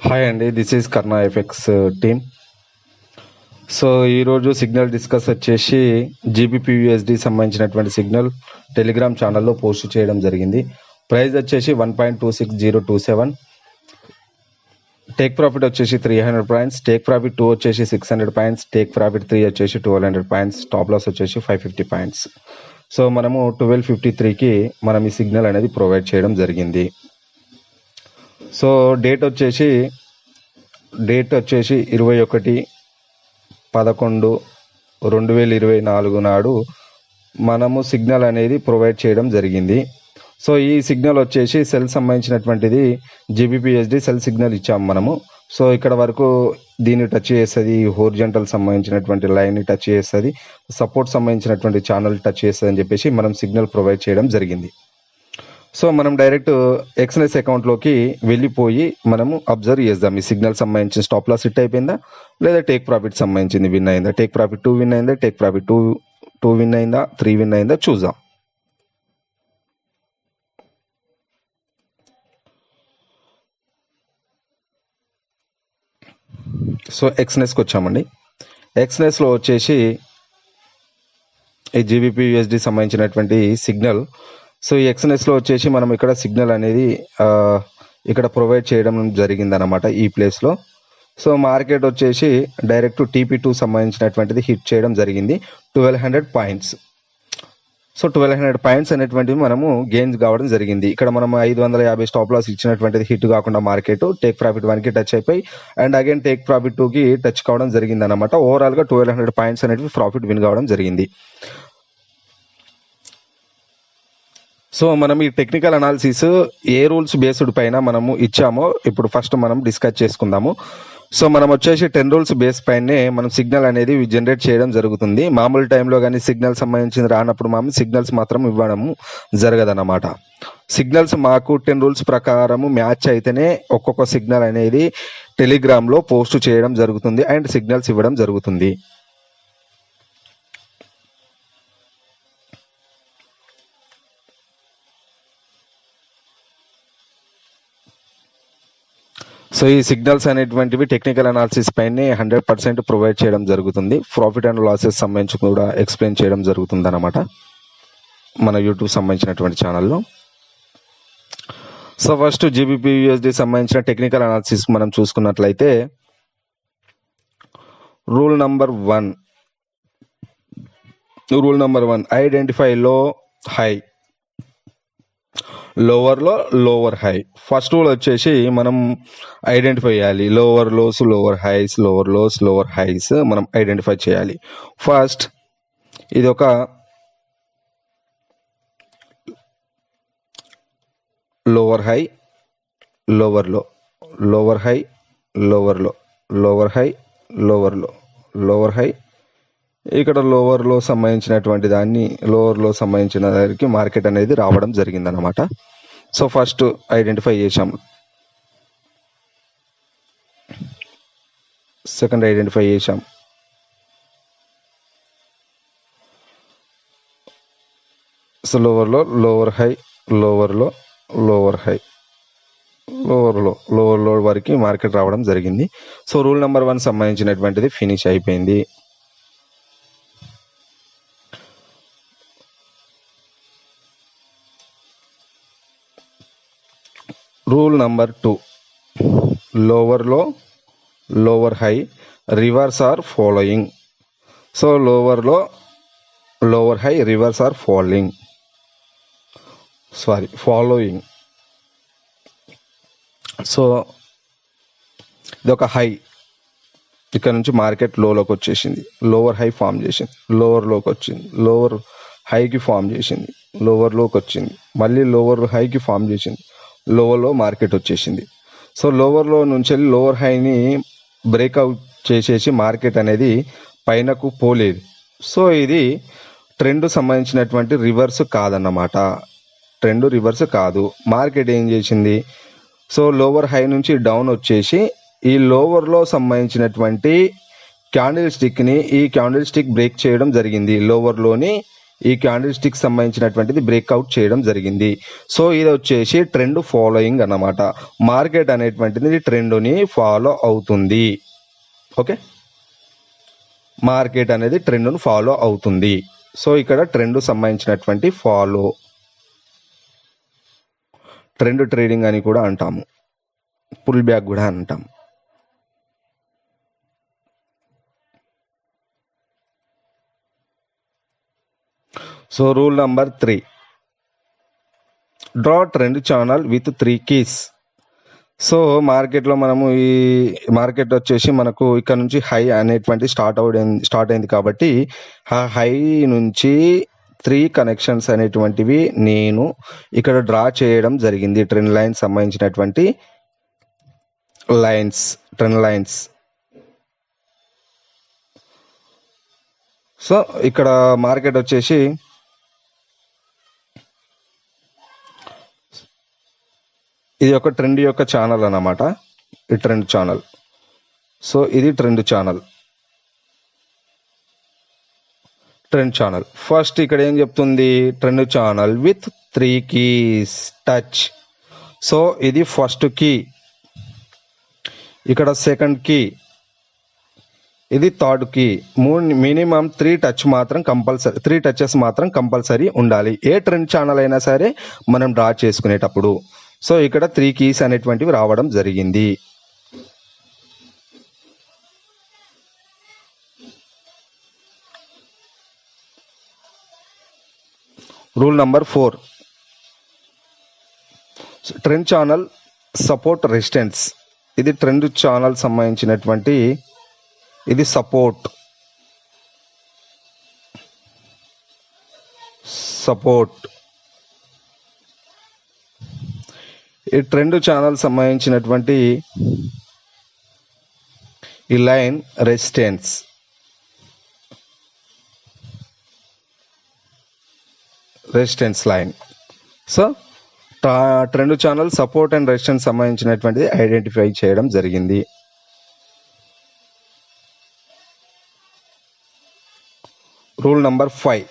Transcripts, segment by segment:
Hi అండి, this is Karna FX team. So ఈరోజు signal discuss వచ్చేసి జీబీపీయూఎస్డి సంబంధించినటువంటి సిగ్నల్ టెలిగ్రామ్ ఛానల్లో పోస్ట్ చేయడం జరిగింది. ప్రైస్ వచ్చేసి 1.26027, టేక్ ప్రాఫిట్ వచ్చేసి 300 పాయింట్స్, టేక్ ప్రాఫిట్ 2 వచ్చేసి 600 పాయింట్స్, టేక్ ప్రాఫిట్ 3 వచ్చేసి 1200 పాయింట్స్, టాప్ లాస్ వచ్చేసి 550 పాయింట్స్. సో మనము 12:53కి మనం ఈ సిగ్నల్ అనేది ప్రొవైడ్ చేయడం జరిగింది. సో డేట్ వచ్చేసి 21/11/2024 నాడు మనము సిగ్నల్ అనేది ప్రొవైడ్ చేయడం జరిగింది. సో ఈ సిగ్నల్ వచ్చేసి సెల్ సంబంధించినటువంటిది జీబీపీఎస్డి సెల్ సిగ్నల్ ఇచ్చాము మనము. సో ఇక్కడ వరకు దీన్ని టచ్ చేస్తుంది, హోరిజంటల్ సంబంధించినటువంటి లైన్ని టచ్ చేస్తుంది, సపోర్ట్ సంబంధించినటువంటి ఛానల్ టచ్ చేస్తుంది అని చెప్పేసి మనం సిగ్నల్ ప్రొవైడ్ చేయడం జరిగింది. సో మనం డైరెక్ట్ ఎక్స్ఎన్ఎస్ అకౌంట్లోకి వెళ్ళిపోయి మనము అబ్జర్వ్ చేద్దాం ఈ సిగ్నల్ సంబంధించిన స్టాప్ లాస్ హిట్ అయిపోయిందా లేదా టేక్ ప్రాఫిట్ సంబంధించింది విన్ అయిందా, టేక్ ప్రాఫిట్ 2 విన్ అయిందా, టేక్ ప్రాఫిట్ 2 విన్ అయిందా, 3 విన్ అయిందా చూద్దాం. సో ఎక్స్ఎన్ఎస్కి వచ్చామండి. ఎక్స్ఎన్ఎస్లో వచ్చేసి ఈ జీబీపీయూఎస్డి సంబంధించినటువంటి సిగ్నల్. సో ఈ ఎక్స్ఎన్ఎస్లో వచ్చేసి మనం ఇక్కడ సిగ్నల్ అనేది ఇక్కడ ప్రొవైడ్ చేయడం జరిగిందనమాట ఈ ప్లేస్లో. సో మార్కెట్ వచ్చేసి డైరెక్ట్ TP2 సంబంధించినటువంటిది హిట్ చేయడం జరిగింది 1200 పాయింట్స్. సో 1200 పాయింట్స్ అనేటువంటివి మనము గెయిన్స్ కావడం జరిగింది. ఇక్కడ మనం 550 స్టాప్ లాస్ ఇచ్చినటువంటిది హిట్ కాకుండా మార్కెట్ టేక్ ప్రాఫిట్ 1కి టచ్ అయిపోయి అండ్ అగైన్ టేక్ ప్రాఫిట్ 2కి టచ్ కావడం జరిగింది అనమాట. ఓవరాల్గా 1200 పాయింట్స్ అనేవి ప్రాఫిట్ విన్ కావడం జరిగింది. సో మనం ఈ టెక్నికల్ అనాలిసిస్ ఏ రూల్స్ బేస్డ్ పైన మనము ఇచ్చామో ఇప్పుడు ఫస్ట్ మనం డిస్కస్ చేసుకుందాము. సో మనం వచ్చేసి 10 రూల్స్ బేస్ పైనే మనం సిగ్నల్ అనేది జనరేట్ చేయడం జరుగుతుంది. మామూలు టైంలో కానీ సిగ్నల్ సంబంధించింది రానప్పుడు మనం సిగ్నల్స్ మాత్రం ఇవ్వడము జరగదన్నమాట. సిగ్నల్స్ మాకు 10 రూల్స్ ప్రకారము మ్యాచ్ అయితేనే ఒక్కొక్క సిగ్నల్ అనేది టెలిగ్రామ్లో పోస్ట్ చేయడం జరుగుతుంది అండ్ సిగ్నల్స్ ఇవ్వడం జరుగుతుంది. సో ఈ సిగ్నల్స్ అనేటువంటివి టెక్నికల్ అనాలిసిస్ పైనే 100% ప్రొవైడ్ చేయడం జరుగుతుంది. ప్రాఫిట్ అండ్ లాసెస్ సంబంధించి కూడా ఎక్స్ప్లెయిన్ చేయడం జరుగుతుంది అన్నమాట మన యూట్యూబ్ సంబంధించినటువంటి ఛానల్లో. సో ఫస్ట్ జీబీపీయూఎస్డి సంబంధించిన టెక్నికల్ అనాలిసిస్ మనం చూసుకున్నట్లయితే rule number 1 identify low high, లోవర్లో లోవర్ హై. ఫస్ట్ రూల్ వచ్చేసి మనం ఐడెంటిఫై చేయాలి. Lower lows lower highs, lower lows lower highs మనం ఐడెంటిఫై చేయాలి. ఫస్ట్ ఇది ఒక lower high, lower low, lower high, lower low, lower high, lower low, lower high. ఇక్కడ lower low సంబంధించినటువంటి దాన్ని లోవర్ లో సంబంధించిన దానికి మార్కెట్ అనేది రావడం జరిగిందనమాట. సో ఫస్ట్ ఐడెంటిఫై చేసాం, సెకండ్ ఐడెంటిఫై చేసాం, so lower low lower high, lower low lower high, lower లో వరకు మార్కెట్ రావడం జరిగింది. సో రూల్ నెంబర్ 1 సంబంధించినటువంటిది ఫినిష్ అయిపోయింది. Rule number 2 lower low lower high reverse or following. So lower low lower high reverse or following. So ఇది ఒక high, ఇక్కడ నుంచి మార్కెట్ లోలోకి వచ్చేసింది, లోవర్ హై ఫామ్ చేసింది, లోవర్ లోకి వచ్చింది, లోవర్ హైకి ఫామ్ చేసింది, లోవర్ లోకి వచ్చింది, మళ్ళీ లోవర్ హైకి ఫామ్ చేసింది, లోవర్లో మార్కెట్ వచ్చేసింది. సో లోవర్లో నుంచి లోవర్ హైని బ్రేక్అవుట్ చేసేసి మార్కెట్ అనేది పైనకు పోలేదు. సో ఇది ట్రెండ్ సంబంధించినటువంటి రివర్స్ కాదన్నమాట. ట్రెండ్ రివర్స్ కాదు. మార్కెట్ ఏం చేసింది, సో లోవర్ హై నుంచి డౌన్ వచ్చేసి ఈ లోవర్లో సంబంధించినటువంటి క్యాండిల్ స్టిక్ని ఈ క్యాండిల్ స్టిక్ బ్రేక్ చేయడం జరిగింది. లోవర్లోని ఈ క్యాండిల్ స్టిక్ సంబంధించినటువంటిది బ్రేక్అవుట్ చేయడం జరిగింది. సో ఇది వచ్చేసి ట్రెండ్ ఫాలోయింగ్ అన్నమాట. మార్కెట్ అనేటువంటిది ట్రెండ్ని ఫాలో అవుతుంది. ఓకే, మార్కెట్ అనేది ట్రెండ్ను ఫాలో అవుతుంది. సో ఇక్కడ ట్రెండ్ సంబంధించినటువంటి ఫాలో, ట్రెండ్ ట్రేడింగ్ అని కూడా అంటాము, పుల్ బ్యాక్ కూడా అంటాం. So rule number 3, draw trend channel with 3 keys. So మార్కెట్లో మనము ఈ మార్కెట్ వచ్చేసి మనకు ఇక్కడ నుంచి హై అనేటువంటి స్టార్ట్ అయింది కాబట్టి ఆ హై నుంచి 3 కనెక్షన్స్ అనేటువంటివి నేను ఇక్కడ డ్రా చేయడం జరిగింది. ట్రెండ్ లైన్ సంబంధించినటువంటి ట్రెండ్ లైన్స్. సో ఇక్కడ మార్కెట్ వచ్చేసి ఇది ఒక ట్రెండ్ యొక్క ఛానల్ అన్నమాట. ఈ ట్రెండ్ ఛానల్. సో ఇది ట్రెండ్ ఛానల్. ఫస్ట్ ఇక్కడ ఏం చెప్తుంది, trend channel with 3 keys touch. So ఇది ఫస్ట్ కీ, ఇక్కడ సెకండ్ కీ, ఇది థర్డ్ కీ. మినిమం 3 టచెస్ మాత్రం కంపల్సరీ ఉండాలి ఏ ట్రెండ్ ఛానల్ అయినా సరే మనం డ్రా చేసుకునేటప్పుడు. సో ఇక్కడ 3 keys అనేటువంటివి రావడం జరిగింది. Rule number 4, trend channel support resistance. ఇది ట్రెండ్ ఛానల్ సంబంధించినటువంటి ఇది సపోర్ట్. ఈ ట్రెండ్ ఛానల్ సంబంధించినటువంటి ఈ line resistance. Line. So trend channel support and resistance సంబంధించినటువంటిది ఐడెంటిఫై చేయడం జరిగింది. Rule number 5,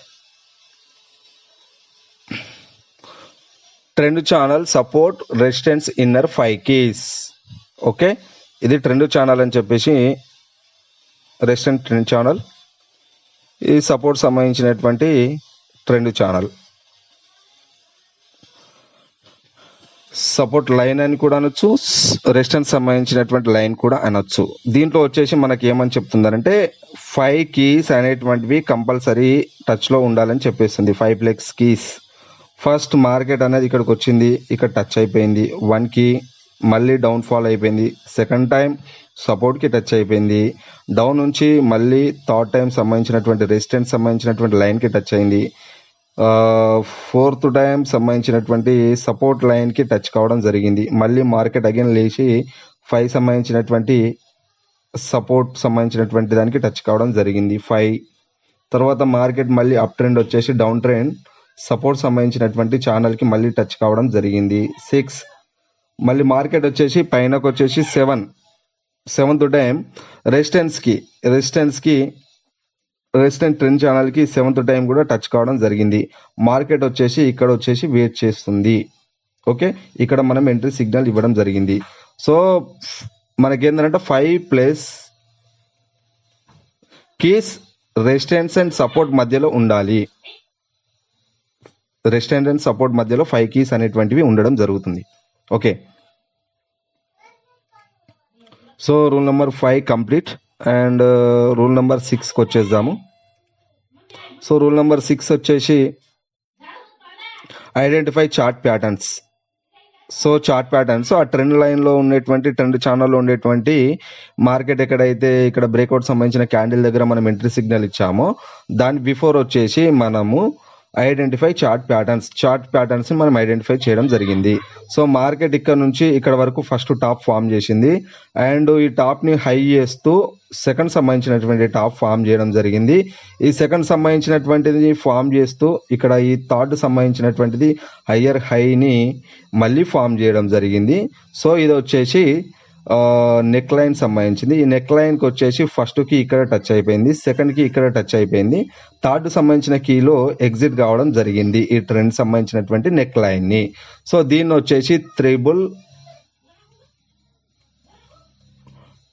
trend channel support resistance inner 5 keys. Okay, ఇది ట్రెండ్ ఛానల్ అని చెప్పేసి రెసిస్టెన్స్ ట్రెండ్ ఛానల్, ఇది సపోర్ట్ సంబంధించినటువంటి ట్రెండ్ ఛానల్. సపోర్ట్ లైన్ అని కూడా అనొచ్చు, రెసిస్టెన్స్ సంబంధించినటువంటి లైన్ కూడా అనొచ్చు. దీంట్లో వచ్చేసి మనకి ఏమని చెప్తుందంటే 5 keys అనేటువంటివి కంపల్సరీ టచ్లో ఉండాలని చెప్పేస్తుంది. 5 keys. ఫస్ట్ మార్కెట్ అనేది ఇక్కడికి వచ్చింది, ఇక్కడ టచ్ అయిపోయింది 1 key, మళ్ళీ డౌన్ ఫాల్ అయిపోయింది. సెకండ్ టైం సపోర్ట్కి టచ్ అయిపోయింది, డౌన్ నుంచి మళ్ళీ థర్డ్ టైం సంబంధించినటువంటి రెసిస్టెన్స్ సంబంధించినటువంటి లైన్కి టచ్ అయింది. ఫోర్త్ టైం సంబంధించినటువంటి సపోర్ట్ లైన్కి టచ్ కావడం జరిగింది. మళ్ళీ మార్కెట్ అగైన్ లేచి 5 సంబంధించినటువంటి సపోర్ట్ సంబంధించినటువంటి దానికి టచ్ కావడం జరిగింది 5. తర్వాత మార్కెట్ మళ్ళీ అప్ ట్రెండ్ వచ్చేసి డౌన్ ట్రెండ్ సపోర్ట్ సంబంధించినటువంటి ఛానల్కి మళ్ళీ టచ్ కావడం జరిగింది 6. మళ్ళీ మార్కెట్ వచ్చేసి పైనకు వచ్చేసి 7th టైం రెసిస్టెన్స్ ట్రెండ్ ఛానల్కి 7th టైం కూడా టచ్ కావడం జరిగింది. మార్కెట్ వచ్చేసి ఇక్కడ వచ్చేసి వెయిట్ చేస్తుంది. ఓకే, ఇక్కడ మనం ఎంట్రీ సిగ్నల్ ఇవ్వడం జరిగింది. సో మనకేంటంటే 5 keys రెసిస్టెన్స్ అండ్ సపోర్ట్ మధ్యలో ఉండాలి. 5 keys అనేటువంటివి ఉండడం జరుగుతుంది. Okay, so rule number 5 complete. And rule number 6కి వచ్చేద్దాము. సో రూల్ నెంబర్ 6 వచ్చేసి identify chart patterns. So chart patterns ఆ ట్రెండ్ లైన్లో ఉండేటువంటి ట్రెండ్ ఛానల్లో ఉండేటువంటి మార్కెట్ ఎక్కడైతే ఇక్కడ బ్రేక్అవుట్ సంబంధించిన క్యాండిల్ దగ్గర మనం ఎంట్రీ సిగ్నల్ ఇచ్చామో దాని బిఫోర్ వచ్చేసి మనము ఐడెంటిఫై చార్ట్ ప్యాటర్న్స్ మనం ఐడెంటిఫై చేయడం జరిగింది. సో మార్కెట్ ఇక్కడ నుంచి ఇక్కడ వరకు ఫస్ట్ టాప్ ఫామ్ చేసింది అండ్ ఈ టాప్ని హై చేస్తూ సెకండ్ సంబంధించినటువంటి టాప్ ఫామ్ చేయడం జరిగింది. ఈ సెకండ్ సంబంధించినటువంటిది ఫామ్ చేస్తూ ఇక్కడ ఈ థర్డ్ సంబంధించినటువంటిది హయ్యర్ హైని మళ్ళీ ఫామ్ చేయడం జరిగింది. సో ఇది వచ్చేసి నెక్ లైన్ సంబంధించింది. ఈ నెక్ లైన్కి వచ్చేసి ఫస్ట్కి ఇక్కడ టచ్ అయిపోయింది, సెకండ్కి ఇక్కడ టచ్ అయిపోయింది, థర్డ్ సంబంధించిన కీలో ఎగ్జిట్ కావడం జరిగింది ఈ ట్రెండ్ సంబంధించినటువంటి నెక్ లైన్ని. సో దీన్ని వచ్చేసి త్రిబుల్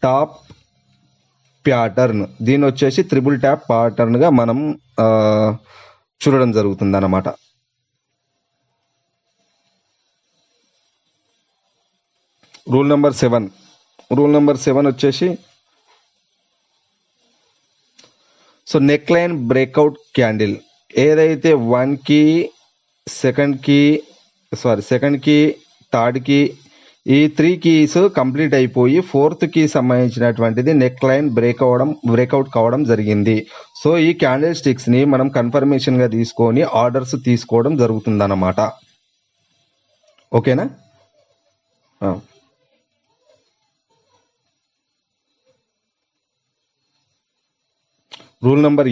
టాప్ ప్యాటర్న్, దీన్ని వచ్చేసి త్రిబుల్ ట్యాప్ ప్యాటర్న్గా మనం చూడడం జరుగుతుంది అన్నమాట. రూల్ నెంబర్ 7 వచ్చేసి so neck line breakout candle ఏదైతే 1కి సెకండ్కి థర్డ్కి ఈ 3 కీస్ కంప్లీట్ అయిపోయి 4th కీ సంబంధించినటువంటిది నెక్ లైన్ బ్రేక్అవుట్ కావడం జరిగింది. సో ఈ క్యాండిల్ స్టిక్స్ని మనం కన్ఫర్మేషన్గా తీసుకొని ఆర్డర్స్ తీసుకోవడం జరుగుతుందన్నమాట. ఓకేనా? Rule number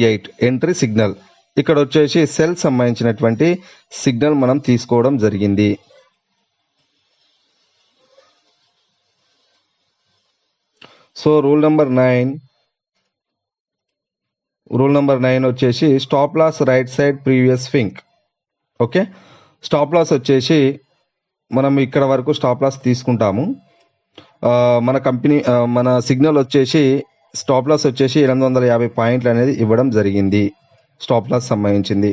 8 entry signal. ఇక్కడ వచ్చేసి సెల్ సంబంధించినటువంటి సిగ్నల్ మనం తీసుకోవడం జరిగింది. సో రూల్ నెంబర్ 9 వచ్చేసి stop loss right side previous swing. Okay, stop loss వచ్చేసి మనం ఇక్కడ వరకు స్టాప్ లాస్ తీసుకుంటాము. మన సిగ్నల్ వచ్చేసి స్టాప్ లాస్ వచ్చేసి 850 పాయింట్లు అనేది ఇవ్వడం జరిగింది, స్టాప్ లాస్ సంబంధించింది.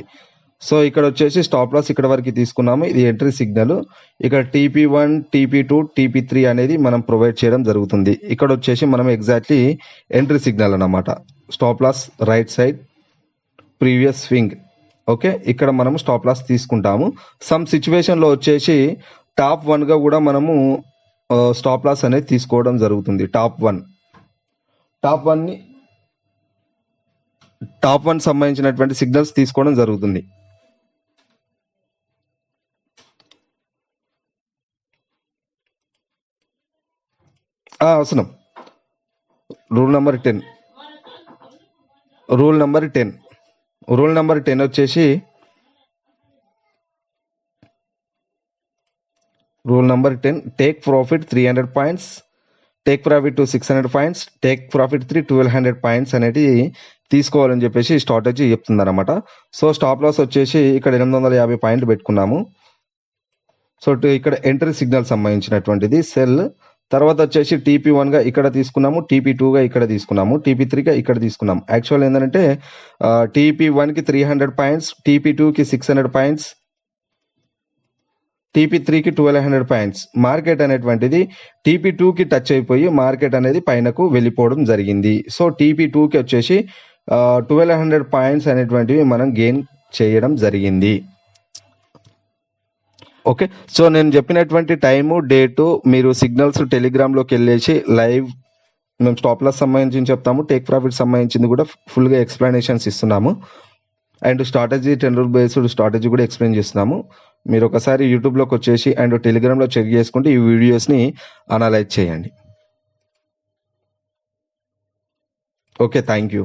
సో ఇక్కడ వచ్చేసి స్టాప్ లాస్ ఇక్కడ వరకు తీసుకున్నాము, ఇది ఎంట్రీ సిగ్నల్. ఇక్కడ TP1, TP2, TP3 అనేది మనం ప్రొవైడ్ చేయడం జరుగుతుంది. ఇక్కడ వచ్చేసి మనం ఎగ్జాక్ట్లీ ఎంట్రీ సిగ్నల్ అన్నమాట, stop loss right side previous swing. Okay, ఇక్కడ మనం స్టాప్ లాస్ తీసుకుంటాము. సమ్ సిచ్యువేషన్లో వచ్చేసి టాప్ 1గా కూడా మనము స్టాప్ లాస్ అనేది తీసుకోవడం జరుగుతుంది. టాప్ వన్ సంబంధించినటువంటి సిగ్నల్స్ తీసుకోవడం జరుగుతుంది. అవసరం. రూల్ నెంబర్ 10 వచ్చేసి rule number 10 take profit 300 points, take profit 600 points, take profit 1200 points అనేది తీసుకోవాలని చెప్పేసి స్ట్రాటజీ చెప్తుంది అనమాట. సో స్టాప్ లాస్ వచ్చేసి ఇక్కడ 850 పాయింట్లు పెట్టుకున్నాము. సో ఇక్కడ ఎంట్రీ సిగ్నల్ సంబంధించినటువంటిది సెల్. తర్వాత వచ్చేసి TP1గా ఇక్కడ తీసుకున్నాము, TP2గా ఇక్కడ తీసుకున్నాము, TP3గా ఇక్కడ తీసుకున్నాము. యాక్చువల్ ఏంటంటే TP1కి 300 పాయింట్స్, TP2కి 600 పాయింట్స్, TP3కి 1200 పాయింట్స్. మార్కెట్ అనేటువంటిది TP2కి టచ్ అయిపోయి మార్కెట్ అనేది పైనకు వెళ్ళిపోవడం జరిగింది. సో TP2కి వచ్చేసి 1200 పాయింట్స్ అనేటువంటివి మనం గెయిన్ చేయడం జరిగింది. ఓకే, సో నేను చెప్పినటువంటి టైము డేటు మీరు సిగ్నల్స్ టెలిగ్రామ్లోకి వెళ్ళేసి లైవ్ మేము స్టాప్ లాస్ సంబంధించి చెప్తాము, టేక్ ప్రాఫిట్ సంబంధించింది కూడా ఫుల్గా ఎక్స్ప్లెనేషన్స్ ఇస్తున్నాము, and strategy 10 rule based strategy కూడా ఎక్స్ప్లెయిన్ చేస్తున్నాము. మీరు ఒకసారి యూట్యూబ్లోకి వచ్చేసి అండ్ టెలిగ్రామ్లో చెక్ చేసుకుంటే ఈ వీడియోస్ని అనలైజ్ చేయండి. Okay, thank you.